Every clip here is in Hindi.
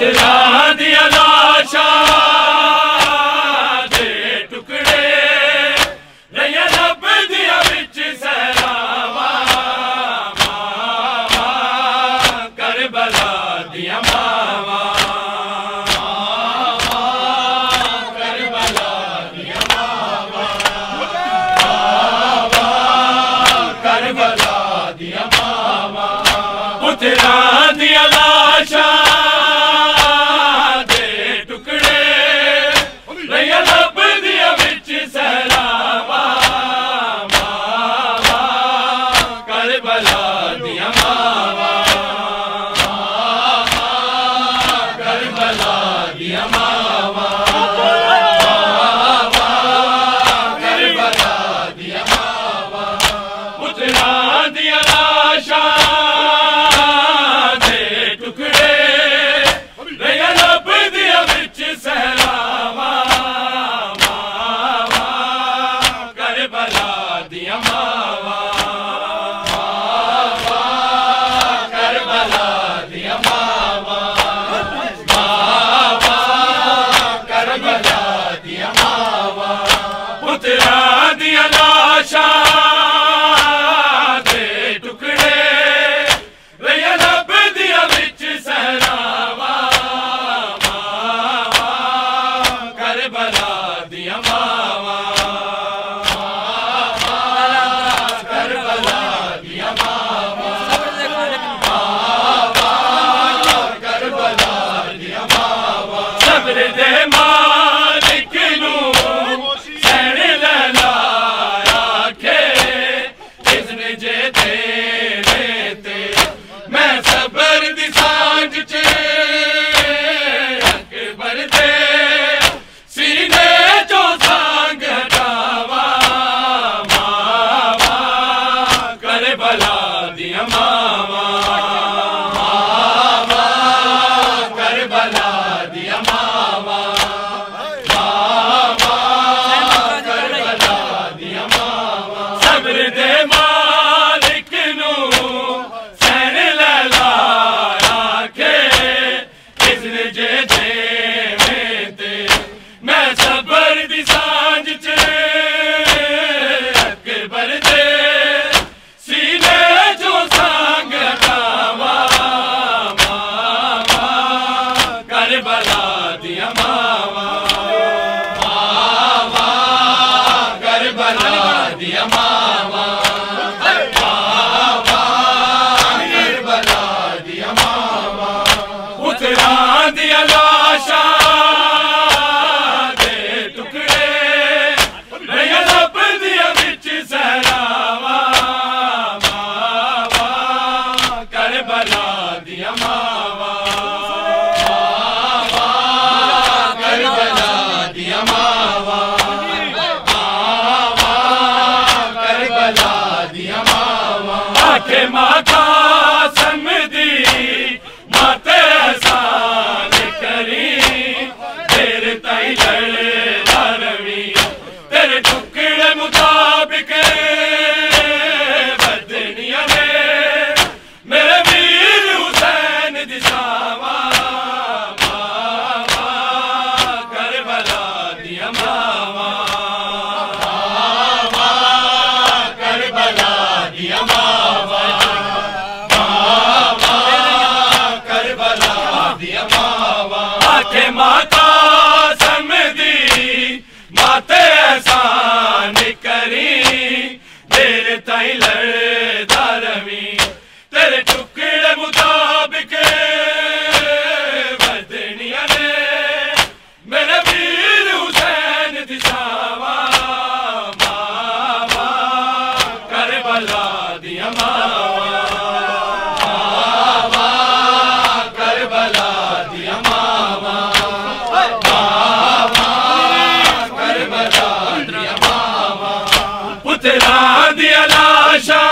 पुत्रा दिया लाशा दे टुकड़े रहिया लब दिया विच सहरावा मावा करबला दिया मावा करबला दिया मावा करबला दिया मावा पुत्रा दिया लाशा दे टुकड़े रहिया लब दिया विच सहरावा मावा करबला दिया मावा करबला दिया मावा करबला दिया मावा पुत्रा दिया लाशा दे टुकड़े रहिया लब दिया विच सहरावा मावा करबला दिया मावा करबला दिया मावा करबला दिया मावा पुत्रा दिया लाशा दे टुकड़े रहिया लब दिया विच सहरावा मावा करबला दिया मावा करबला दिया मावा करबला दिया मावा सब्र दे मालिक नू सैन लैला आखे इज़्न जे तेरे ते मैं सबर दी सांझ च अकबर दे सीने चो सांग हटावा मावा करबला दिया मावा करबला दिया मावा करबला दिया मावा सब्र दे मालिक नू सैन लैला आखे इज़्न जे देवें ते मैं सबर दी सांझ च अकबर दे सीने जो सांग हटावा मावा करबला दिया मावा करबला दिया मावा करबला दिया मावा पुत्रा दिया लाशा दे टुकड़े रहिया लब दिया विच सहरावा मावा करबला दिया मावा करबला दिया मावा करबला दिया मावा आखे माँ कसम दी माते एहसान करी तेरे ताई लड़दा रवी तेरे टुकड़े मुताबिक बदनिया ने मेरे वीर हुसैन दिशावा मावा करबला दिया मावा करबला दिया मावा करबला दिया मावा आखे माता समझी माते एहसान करी तेरे ताई लड़दा रवी तेरे टुकड़े मुताबिक बदनिया ने मेरे वीर हुसैन दिशावा मावा करबला दिया मावा करबला दिया मावा करबला दिया मावा पुत्रा दिया लाशा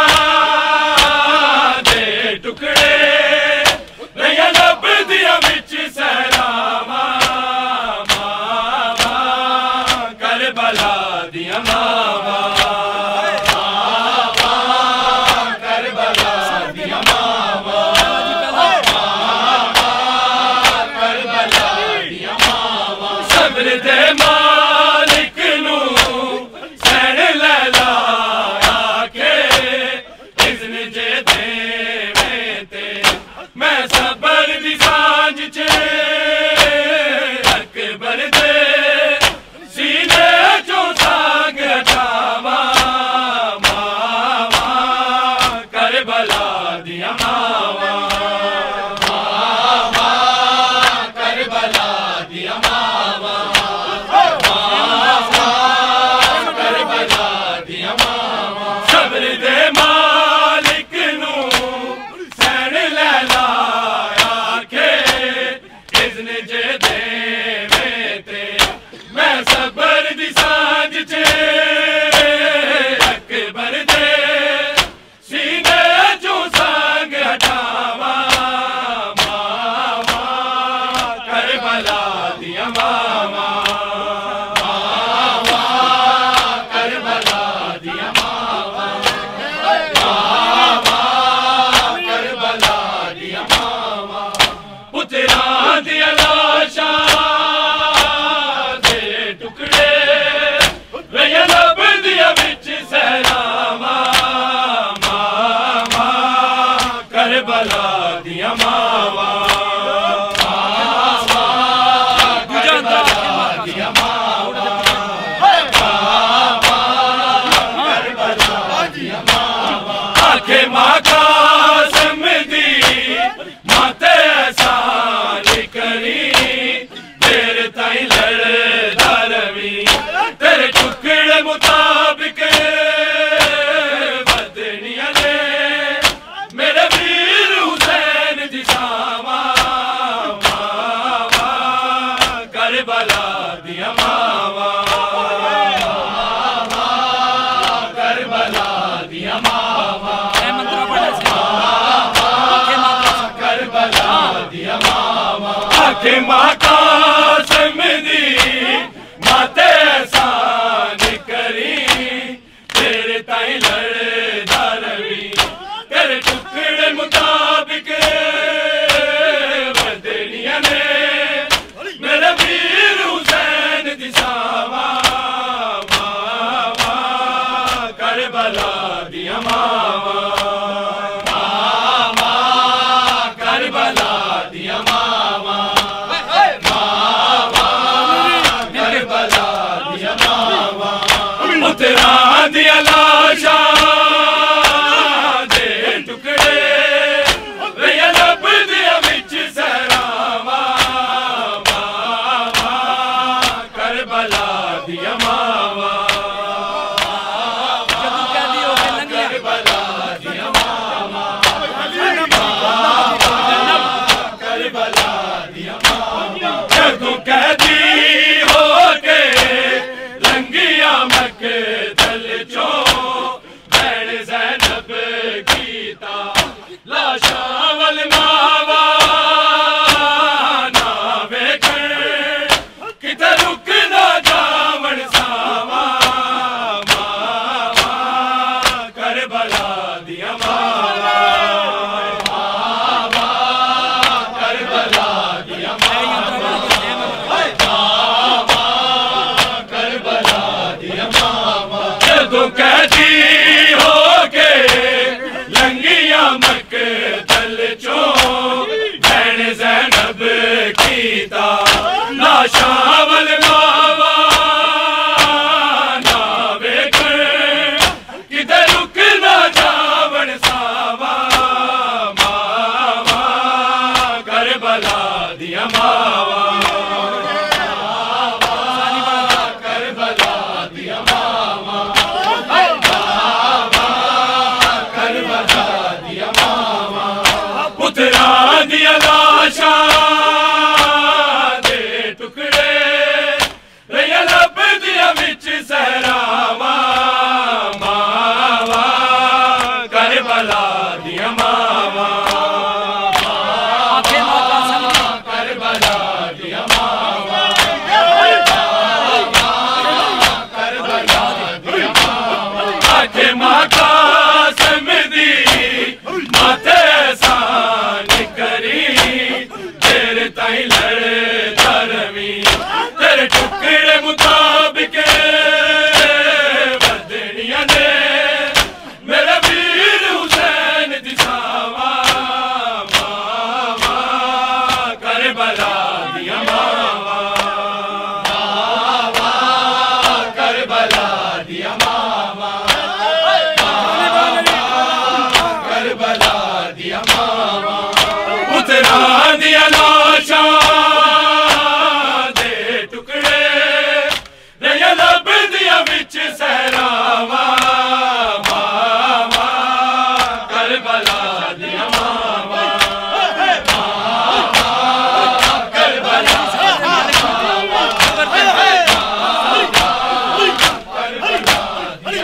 सब्र दे मालिक नू सैन लैला आखे इज़्न जे देवे ते मैं सब्र दी सांझ च अकबर दे सीने चो साग हटावा मावा करबला दिया मावा मावा करबला दिया मावा मावा करबला दिया मावा सब्र दे मालिक नू सैन लैला आखे इज़्न जे देवे ते मैं सब्र दी सांझ च अकबर दे सीने चो साग हटावा मावा करबला दिया मावा मावा करबला दिया मावा मावा करबला दिया मावा पुत्रा दिया लाशा दे टुकड़े रया लब दिया विच सहरावा मावा करबला दिया मावा मावा करबला दिया मावा मावा करबला दिया मावा आखे माँ कासम दी माते एहसान करी तेरे ताई लड़दा रवी तेरे टुकड़े मुताबिक बदनिया ले मेरे वीर हुसैन दी सावा मावा करबला दिया मावा मावा करबला दिया मावा करबला दिया मावा आखे माँ कासम दी माते एहसान करी तेरे ताई लड़दा रवी तेरे टुकड़े मुताबिक बदनिया ने मेरे वीर हुसैन दी सावा मावा करबला दिया मावा मावा करबला दिया मावा मावा करबला दिया मावा पुत्रा दिया लाशा दे टुकड़े रया लब दिया विच सहरावा मावा करबला दिया मावा करबला दिया मावा करबला दिया मावा जदों कैदी हो के लंगिया मकतल चो भैण ज़ैनब कीता लाशा वल मावा ना वेखण किते रुक ना जावण सावा मावा करबला दिया मावा मावा करबला दिया मावा मावा करबला दिया मावा जदों कैदी हो के लंगिया मकतल चो भैण ज़ैनब कीता लाशा वल मावा ना वेखण किते रुक ना जावण सावा मावा करबला दिया मावा करबला दिया मावा करबला दिया मावा पुत्रा दिया लाशा दे टुकड़े रया लब दिया विच सहरावा मावा करबला दिया मावा करबला दिया करबला दिया मावा, करबला दिया मावा, करबला दिया मावा, पुत्रा दिया लाशा दे टुकड़े रया लब दिया विच सहरावा, मावा करबला दिया मावा, करबला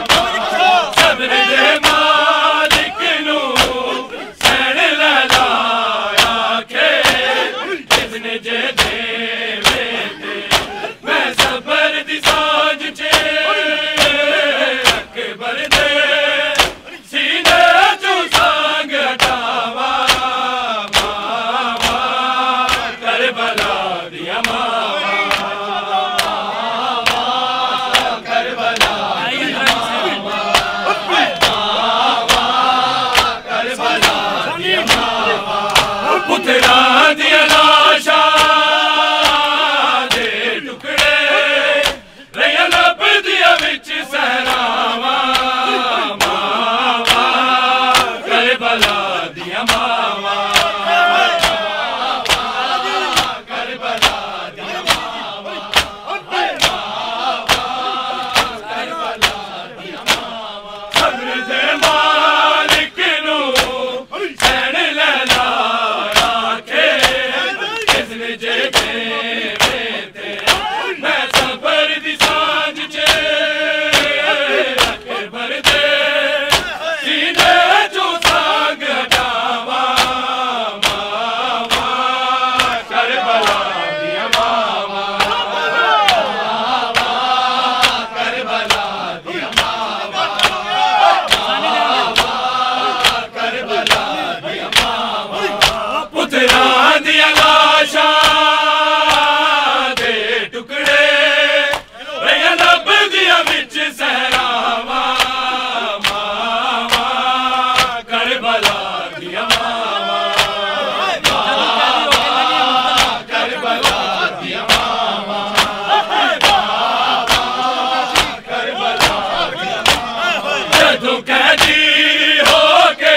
सब्र दे मालिक नू सैन ललाया के जिसने जे देवे ते मैं सबर दी साज चे अकबर दे सीने चू सांग हटावा, मावा करबला दिया मावा, करबला दिया मावा, करबला दिया मावा, पुत्रा दिया लाशा दे टुकड़े रया लब दिया विच सहरावा, मावा करबला दिया मावा, करबला दिया मावा, करबला दिया मावा, सब्र दे मालिक नू सैन ललाया के जिसने जे देवे ते मैं सबर दी सांझ चे अकबर दे सीने चू सांग हटावा, मावा करबला दिया मावा, करबला दिया मावा, करबला दिया मावा, पुत्रा दिया लाशा दे टुकड़े रया लब दिया विच सहरावा, मावा करबला दिया मावा, करबला दिया मावा, करबला दिया मावा, जदों कैदी होके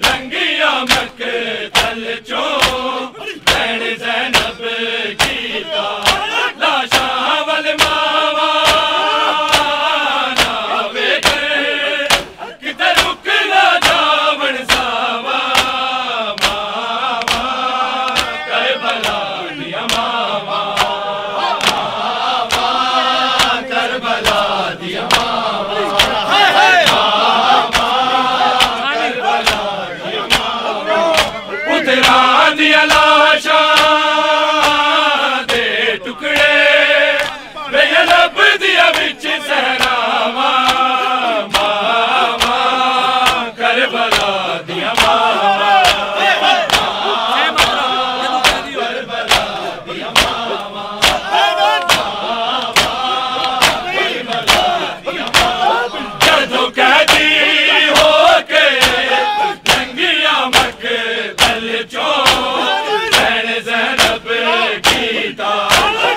लंघिया मकतल चो भैण ज़ैनब कीता लाशा वल मावा ना वेखे किते रुक ना जावण सावा, मावा करबला दिया मावा, करबला दिया मावा, करबला दिया मावा, पुत्रा दिया लाशा दे टुकड़े रया लब दिया विच सहरावा, मावा करबला दिया मावा, करबला दिया मावा, करबला दिया मावा, जदों कैदी होके लंघिया मकतल चो भैण ज़ैनब कीता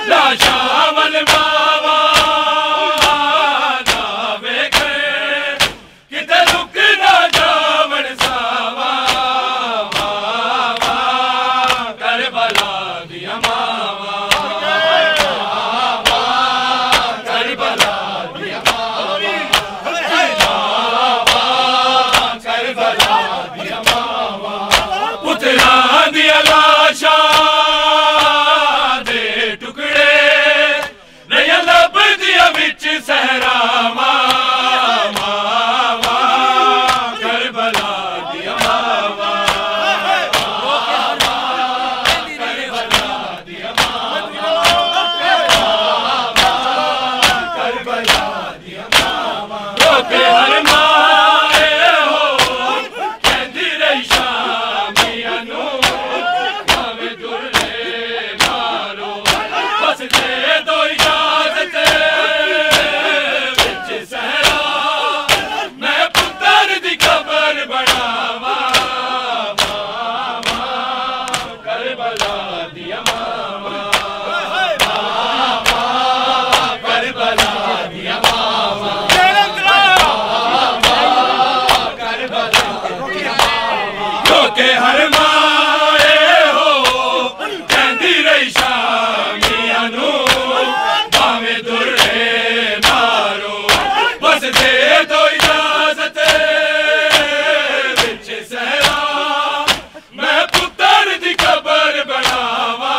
लाशा वल मावा ना वेखे किते रुक ना जावण सावा, मावा करबला दिया मावा, करबला दिया मावा, करबला दिया मावा, पुत्रा दिया लाशा दे टुकड़े दिया मावा करबला दिया मावा करबला दिया मावा लोके हर माए हो कहंदी रही शामियां नू भावें दुर्रे मारो बस दे दो इजाजत विच सहरा मैं पुत्र दी कबर बनावा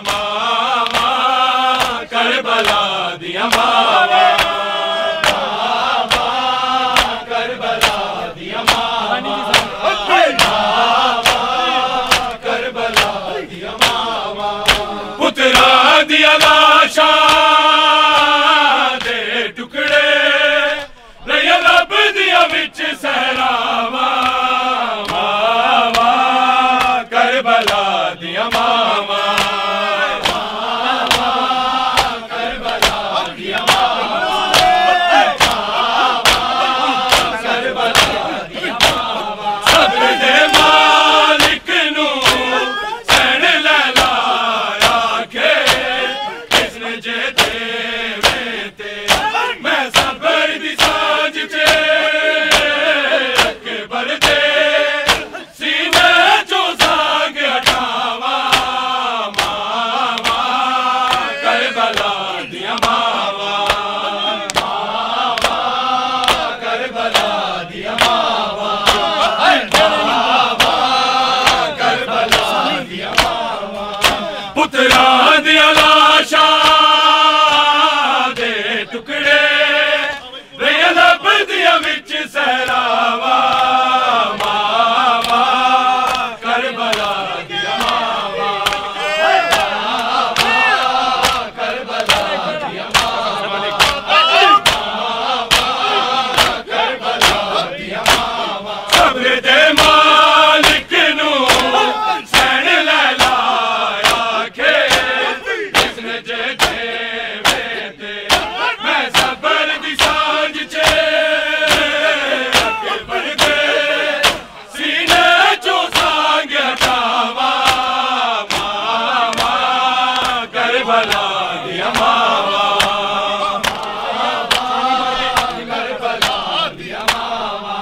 मावा करबला दिया मावा करबला दिया मावा करबला दिया मावा पुत्रा दिया लाशा दे टुकड़े रया रब दिया विच सहरावा मावा करबला दिया मावा करबला दिया मावा करबला दिया मावा सब्र दे मालिक नू सैन लै लाया के किसने जे देवे ते मैं सबर दी साज चे अकबर दे सीने चो साग हटावा मावा करबला दिया मावा करबला दिया मावा करबला दिया मावा पुत्रा दिया लाशा दे टुकड़े रया लब दिया विच सहरावा मावा करबला दिया मावा करबला दिया मावा करबला दिया मावा सब्र दे मालिक नू सैन लै लाया के किसने जे देवे ते मैं सबर दी सांझ चे अकबर दे सीने चो सांग हटावा मावा करबला दिया मावा करबला दिया मावा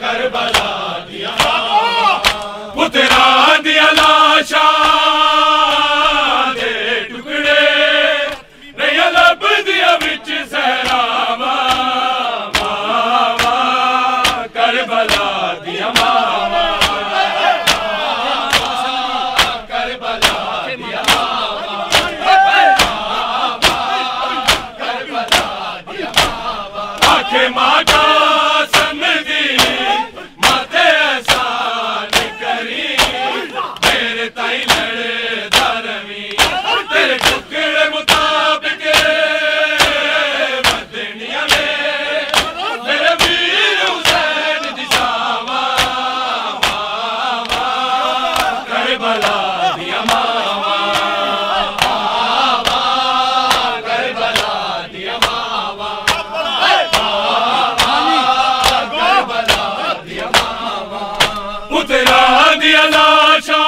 करबला दिया मावा पुत्रा दिया लाशा दे टुकड़े रया लब दिया विच सहरावा मावा करबला दिया मावा करबला दिया मावा करबला दिया मावा आखे माता समझी माते एहसान करी तेरे ताई लड़े धर्मी तेरे टुकड़े मुताबिक बदनिया में मेरे वीर हुसैन दी शावा मावा करबला दिया मावा करबला दिया मावा करबला दिया मावा पुत्रा दिया लाशा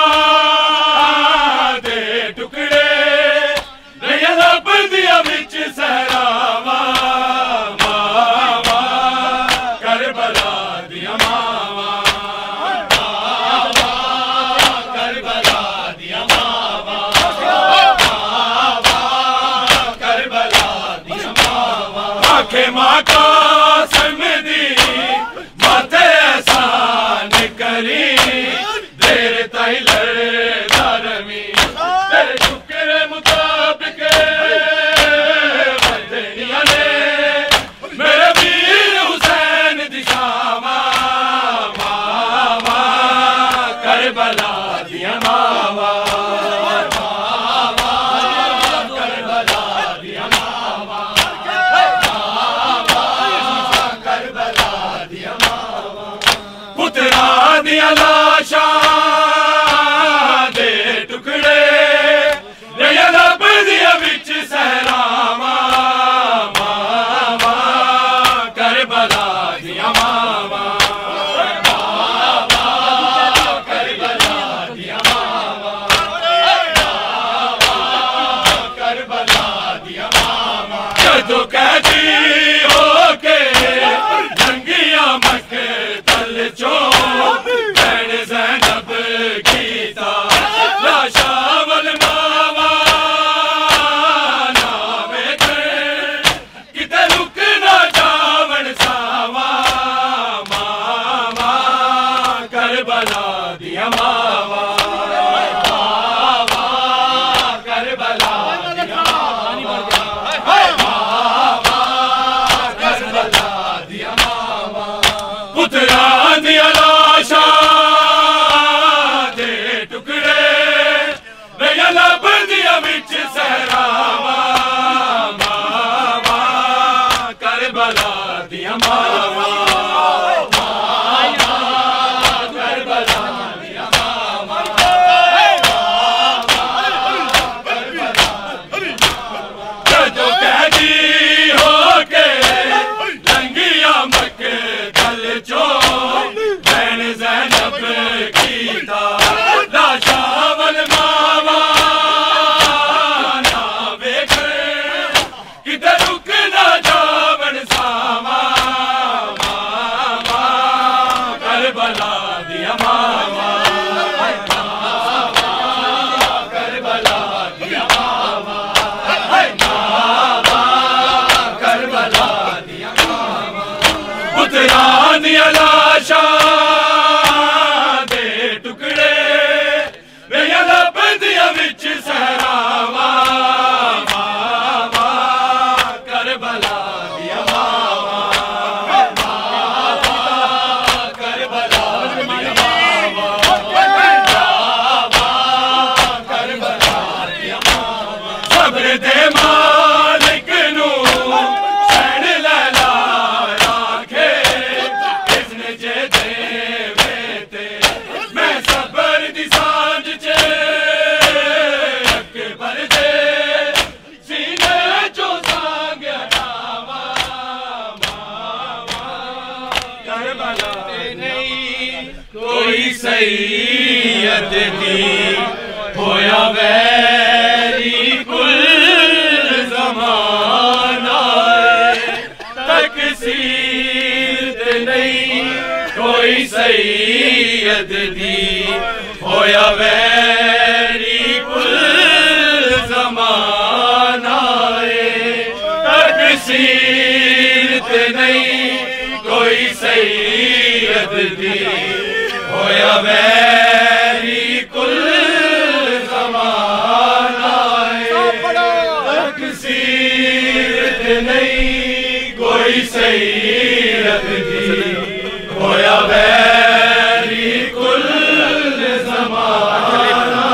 दे टुकड़े रया लब दिया विच सहरावा मावा करबला दिया मावा करबला दिया मावा करबला दिया मावा आखे माता समझी माते एहसान करी देर ताई लड़े धर्मी तेरे टुकड़े मुताबिक बदनिया ने मेरे वीर हुसैन दी शावा मावा करबला दिया मावा करबला दिया मावा करबला दिया मावा पुत्रा दिया लाशा दे टुकड़े रया लब दिया विच सहरावा मावा करबला दिया मावा करबला विच सहरावा मावा करबला दिया मावा करबला दिया मावा करबला दिया मावा सब्र दे मालिक नू सैन लैला राखे इसने जे देवे ते मैं सबर दी सांझ चे अकबर दे सीने चो सांग हटावा मावा करबला नहीं कोई सैयद दी होया वैरी कुल ज़माना तकसीर नहीं कोई सैयद दी होया वैरी कुल ज़माना तकसीर नहीं कोई सैयद दी होया वैरी कुल ज़माना तकसीर नहीं कोई सैयद दी होया वैरी कुल ज़माना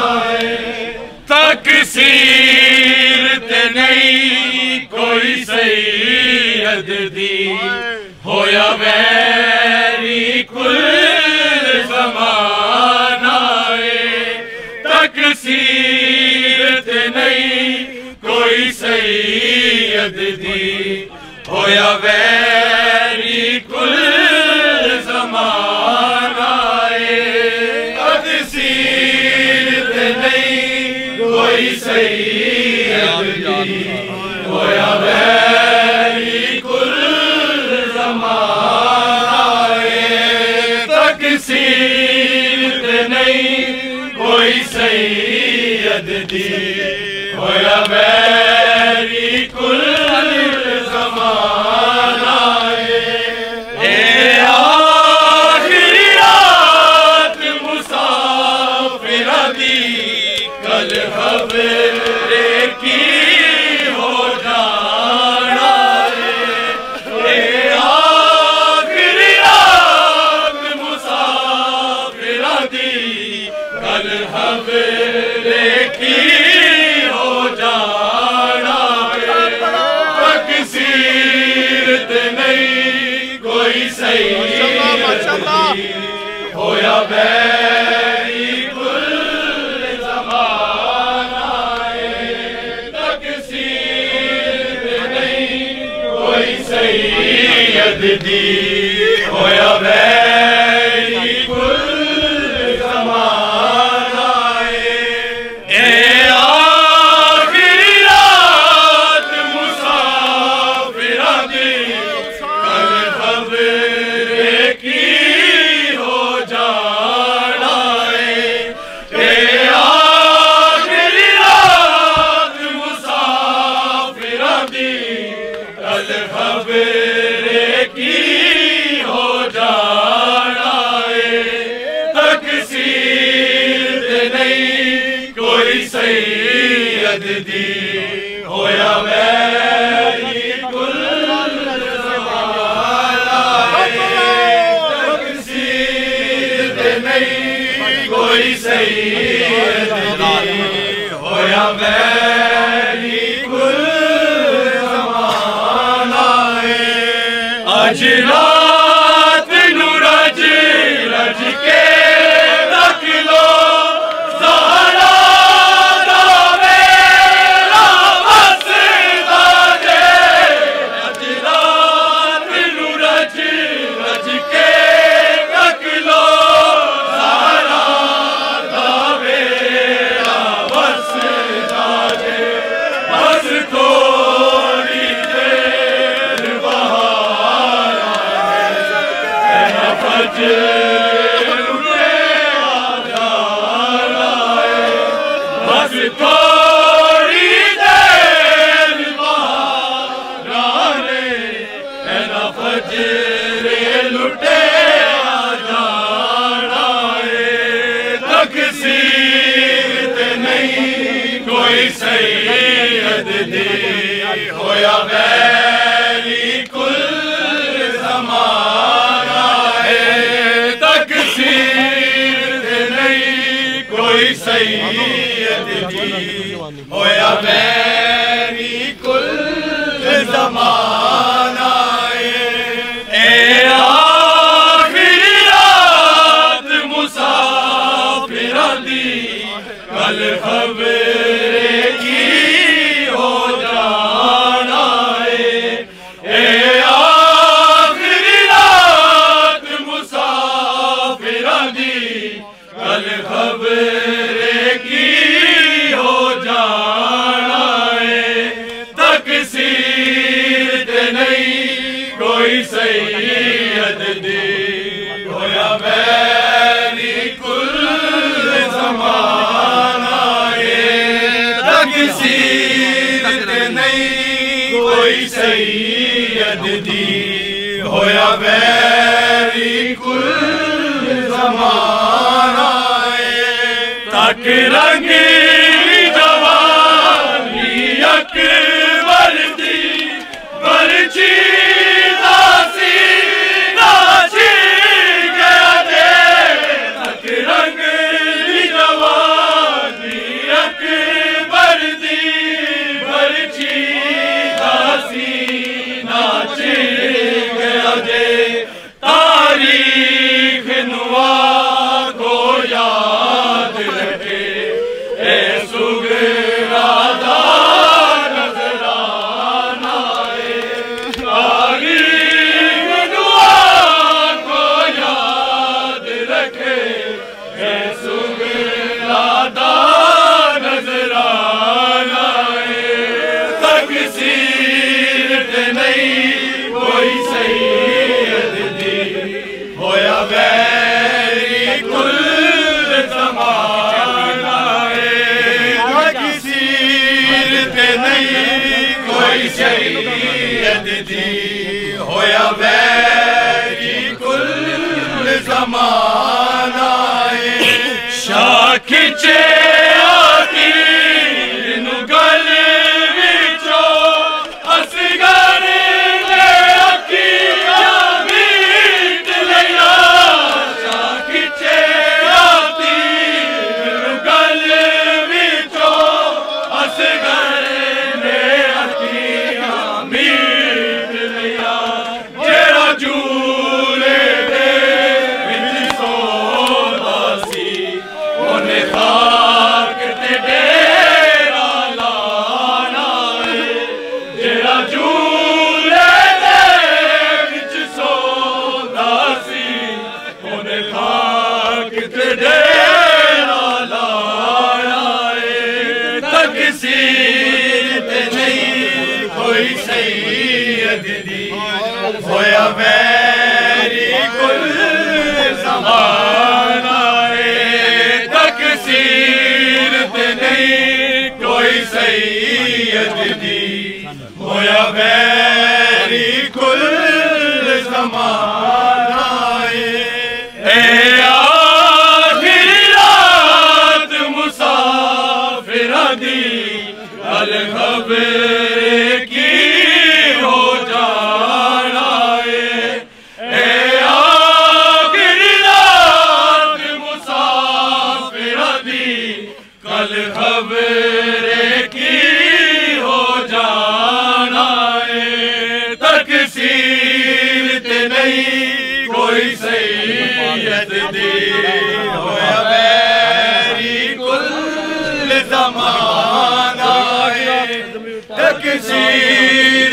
तकसीर नहीं कोई सैयद दी होया वैरी कुल ज़माना तकसीर नहीं कोई सैयद दी होया वैरी कुल ज़माना तकसीर नहीं कोई सैयद दी होया वैरी कुल ज़माना तकसीर नहीं कोई सैयद दी होया वैरी कुल ज़माना ए आखिरी रात मुसाफिरा दी कल खबरे की हो जाना ए आखिरी रात मुसाफिरा दी कल खबरे की हो जाना तकसीर नहीं कोई सैयद दी होया वैरी कुल ज़माना तकसीर नहीं कोई सैयद दी होया वैरी कुल ज़माना ए आखिरी रात मुसाफिरा दी कल खबरे की हो जाना ए आखिरी रात मुसाफिरा दी कल खबरे की हो जाना तकसीर नहीं कोई सैयद दी होया वैरी कुल ज़माना तकसीर नहीं कोई सैयद दी होया वैरी कुल ज़माना अज रात नू रज रज के रख लो ज़हरा दा मेरा वसदा जे अज रात नू रज रज के रख लो ज़हरा दा मेरा वसदा जे बस थोड़ी देर बहार बस थोड़ी देर बहाराने एना फजरे लुटे आ जाना तकसीर नहीं कोई सैयद दी होया वैली कुल ज़माना है तकसीर नहीं कोई सैयद दी होया वैली कुल ज़माना है ए आखिरी रात मुसाफिरा दी कल खबरे की हो जाना है ए आखिरी रात मुसाफिरा दी कल खबरे की हो जाना है तकसीर नहीं कोई सैयद दी होया वैली कुल ज़माना नहीं कोई सैयद दी होया वैरी कुल ज़माना तक रंगी जवानी अकबर दी बरची दासी नाची गया दे तक रंगी जवानी अकबर दी नाचे गया जे तारीख नुआ को याद रखे ए सुगरादा नजराना तारीख नुआ को याद रखे ए सुगरादा नजराना नहीं कोई सैयद दी होया वैरी कुल ज़माना तकसीर नहीं कोई सैयद दी होया वैरी कुल ज़माना शाखिचे कोई सैयद दी होया वैरी कुल ज़माना तकसीर नहीं कोई सैयद दी होया वैरी कुल ज़माना आखिरी रात मुसाफिरा दी कल खबरे की हो जाना है आखिरी रात मुसाफिरा दी कल खबरे की हो जाना है तकसीर नहीं कोई सैयद दी होया वैरी कुल ज़माना तकसीर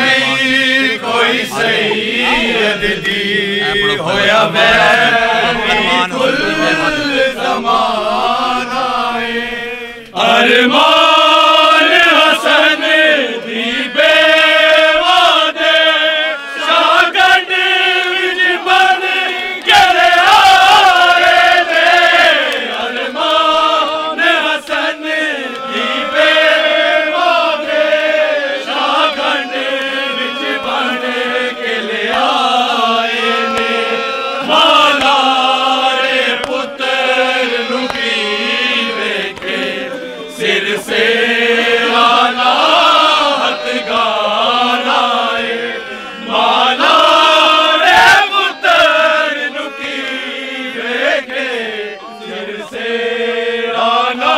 नहीं कोई सैयद दी होया वैरी कुल ज़माना अरमान हसन दी बेवादे शागन विच बन के आए दे अरमान हसन दी बेवादे शागन विच बन के आए ने माला रे पुत्र लुकी वेखे सिर से आला हथ गाना है माला रे पुत्र नुकी वेखे सिर से आला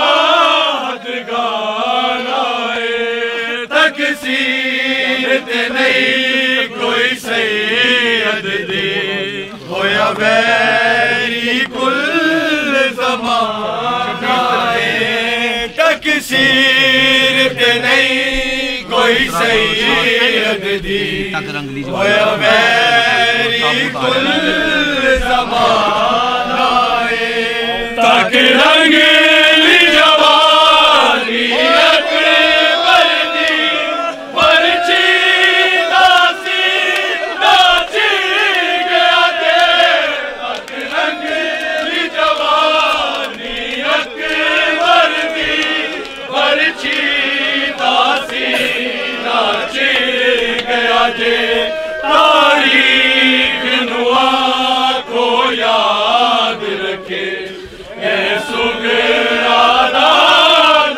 हथ गाना है तकसीर ते नहीं कोई सैयद दे होया वैरी कुल ज़माना तकसीर ते नहीं कोई सैयद दी होया वैरी कुल ज़माना तक रंगीली जवानी अपने वर्दी परची दासी नाची गया दे तक रंगीली जवानी अपने वर्दी परची दासी नाची गया दे तारीख नुआ को याद रखे सुगरादा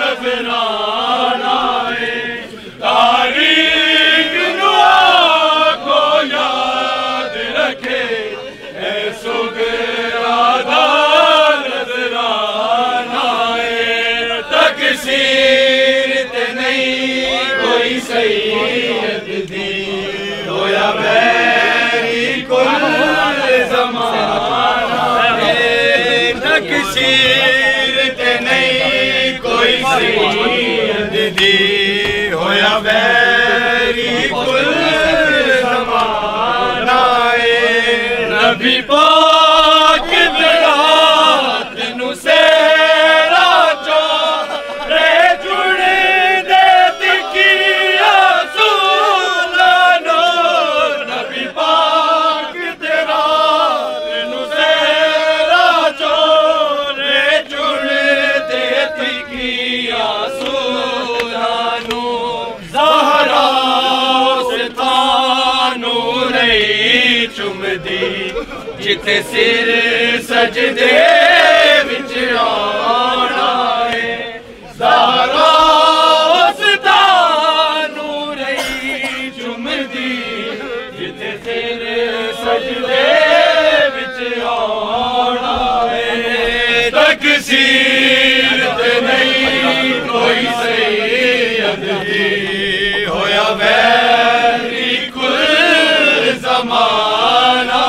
नजराना है तारीख नुआ को याद रखे सुगरादा नजराना है तकसीर ते नहीं कोई सैयद दी होया वैरी कुल ज़माना तकसीर ते नहीं कोई सैयद दी होया वैरी कुल ज़माना नबी पाक रात नु सेरा चो रे जुड़े दे तिकिया सुलानो नबी पाक रात नु सेरा चो रे जुड़े दे तिकिया सुलानो ज़हरा से थानू रही चुमदी जिथे सिर सजदे विच आना है ज़हरा से थानू रही चुमदी जिथे सिर सजदे विच आना है तकसीर ते नहीं कोई सैयद दी होया वैरी कुल ज़माना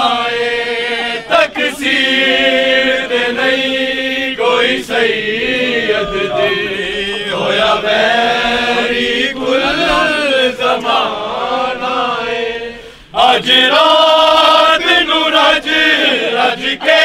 तकसीर ते नहीं कोई सैयद दी होया वैरी कुल ज़माना आज रात नू रज रज के